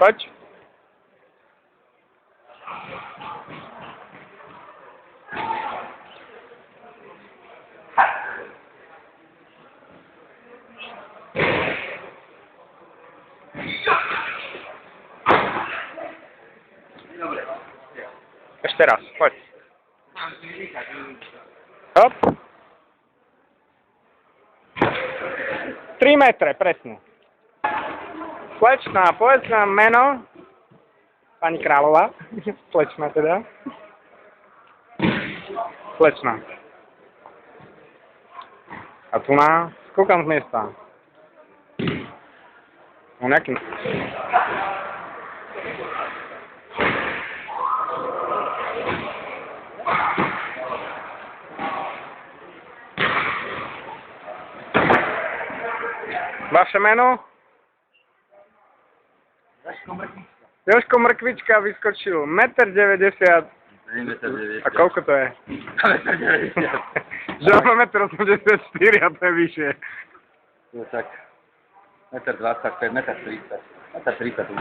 Poď. Ešte raz, poď. Hop. 3 metre, presne. Slečná, povedz nám meno. Pani Kráľová. Slečná teda. Slečná. A tu skúkam z miesta. No nejaký... Vaše meno? Jožko Mrkvička vyskočil 1,90 m. A koľko to je? 1,90 m. Že on má 1,84 m a to je vyššie. No tak 1,25 m, 1,30 m. 1,30 m.